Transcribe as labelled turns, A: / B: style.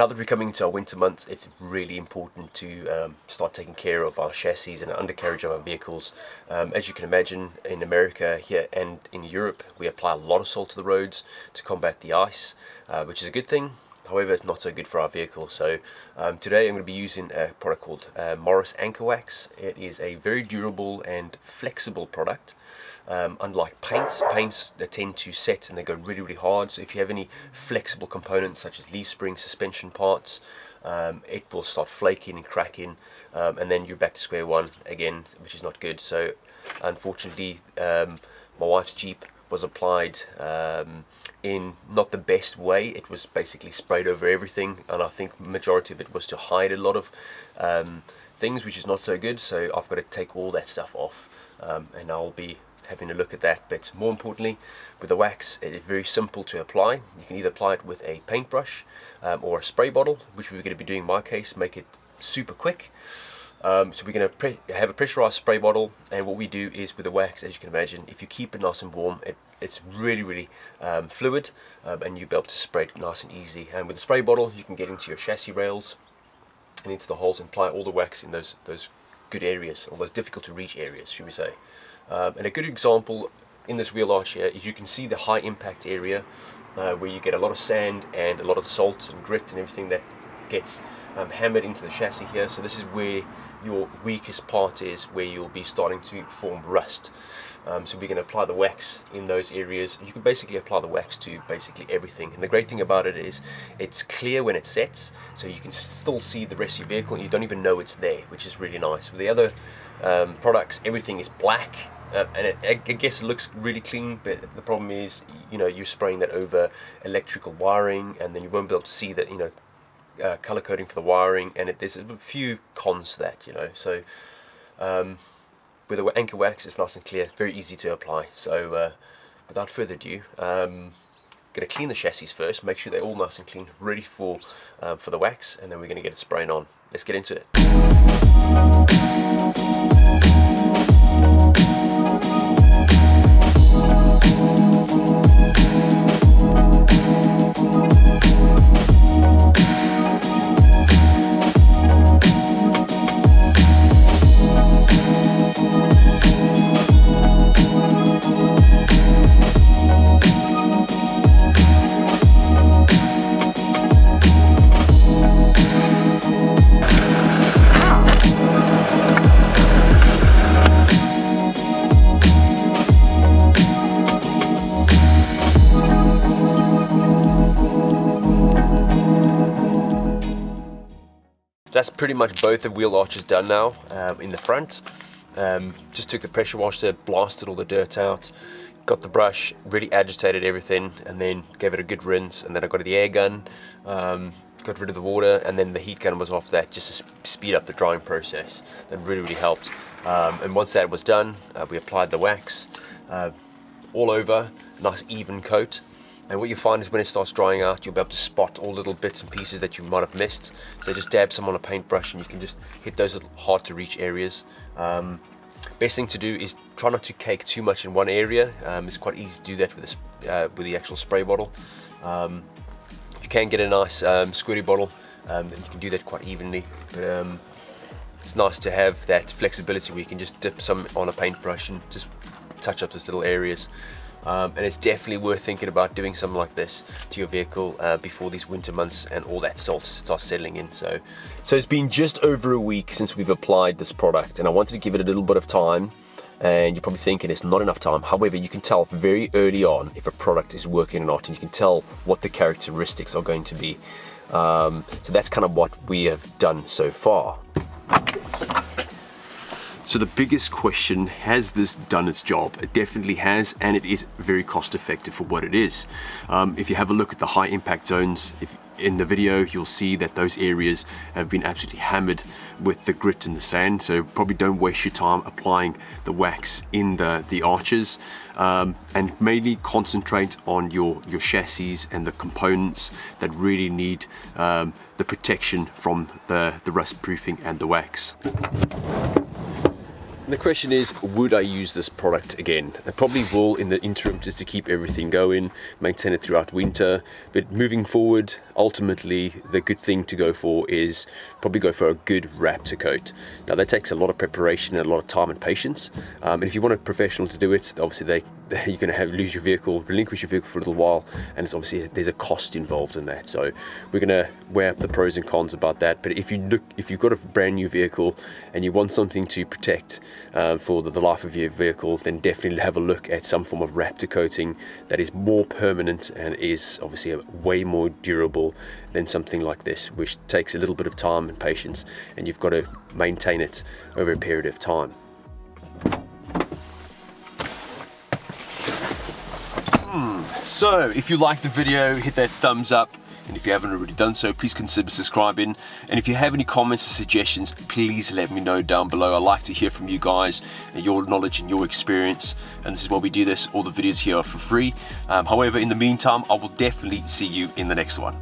A: Now that we're coming into our winter months, it's really important to start taking care of our chassis and undercarriage of our vehicles. As you can imagine, in America here and in Europe, we apply a lot of salt to the roads to combat the ice, which is a good thing. However, it's not so good for our vehicle. So today I'm going to be using a product called Morris Anchor Wax. It is a very durable and flexible product. Unlike paints that tend to set and they go really, really hard. So if you have any flexible components such as leaf spring, suspension parts, it will start flaking and cracking, and then you're back to square one again, which is not good. So unfortunately, my wife's Jeep was applied in not the best way. It was basically sprayed over everything, and I think the majority of it was to hide a lot of things, which is not so good. So I've got to take all that stuff off, and I'll be having a look at that. But more importantly, with the wax, it is very simple to apply. You can either apply it with a paintbrush or a spray bottle, which we're going to be doing in my case, make it super quick. So we're going to have a pressurized spray bottle, and what we do is with the wax, as you can imagine, if you keep it nice and warm, it's really fluid, and you'll be able to spray it nice and easy. And with the spray bottle, you can get into your chassis rails and into the holes and apply all the wax in those good areas, or those difficult to reach areas, should we say. And a good example in this wheel arch here is you can see the high impact area where you get a lot of sand and a lot of salt and grit and everything that gets hammered into the chassis here. So this is where your weakest part is, where you'll be starting to form rust. So we're going to apply the wax in those areas. You can basically apply the wax to basically everything, and the great thing about it is it's clear when it sets, so you can still see the rest of your vehicle and you don't even know it's there, which is really nice. With the other products, everything is black, and I guess it looks really clean, but the problem is, you know, you're spraying that over electrical wiring, and then you won't be able to see that, you know, color coding for the wiring, and there's a few cons to that, you know. So with the Anchor Wax, it's nice and clear, very easy to apply. So without further ado, going to clean the chassis first, make sure they're all nice and clean, ready for the wax, and then we're going to get it spraying on. Let's get into it. That's pretty much both the wheel arches done now in the front. Just took the pressure washer, blasted all the dirt out, got the brush, really agitated everything, and then gave it a good rinse. And then I got the air gun, got rid of the water, and then the heat gun was off that just to speed up the drying process. That really helped. And once that was done, we applied the wax all over, nice even coat. And what you find is when it starts drying out, you'll be able to spot all little bits and pieces that you might have missed. So just dab some on a paintbrush and you can just hit those little hard to reach areas. Best thing to do is try not to cake too much in one area. It's quite easy to do that with the actual spray bottle. You can get a nice squirty bottle, then you can do that quite evenly. But it's nice to have that flexibility where you can just dip some on a paintbrush and just touch up those little areas. And it's definitely worth thinking about doing something like this to your vehicle before these winter months and all that salt starts settling in. So it's been just over a week since we've applied this product, and I wanted to give it a little bit of time. And you're probably thinking it's not enough time. However, you can tell very early on if a product is working or not, and you can tell what the characteristics are going to be. So that's kind of what we have done so far. So the biggest question, has this done its job? It definitely has, and it is very cost effective for what it is. If you have a look at the high impact zones, in the video you'll see that those areas have been absolutely hammered with the grit and the sand, so probably don't waste your time applying the wax in the arches, and mainly concentrate on your chassis and the components that really need the protection from the rust proofing and the wax. the question is, would I use this product again? I probably will in the interim, just to keep everything going, maintain it throughout winter. But moving forward, ultimately, the good thing to go for is probably go for a good Raptor coat. Now that takes a lot of preparation and a lot of time and patience. And if you want a professional to do it, obviously you're going to lose your vehicle, relinquish your vehicle for a little while, and it's obviously there's a cost involved in that. So we're going to weigh up the pros and cons about that. But if you've got a brand new vehicle and you want something to protect for the life of your vehicle, then definitely have a look at some form of Raptor coating that is more permanent and is obviously way more durable than something like this, which takes a little bit of time and patience, and you've got to maintain it over a period of time. So if you liked the video, hit that thumbs up, and if you haven't already done so, please consider subscribing. And if you have any comments or suggestions, please let me know down below. I like to hear from you guys and your knowledge and your experience, and this is why we do this. All the videos here are for free. However, in the meantime, I will definitely see you in the next one.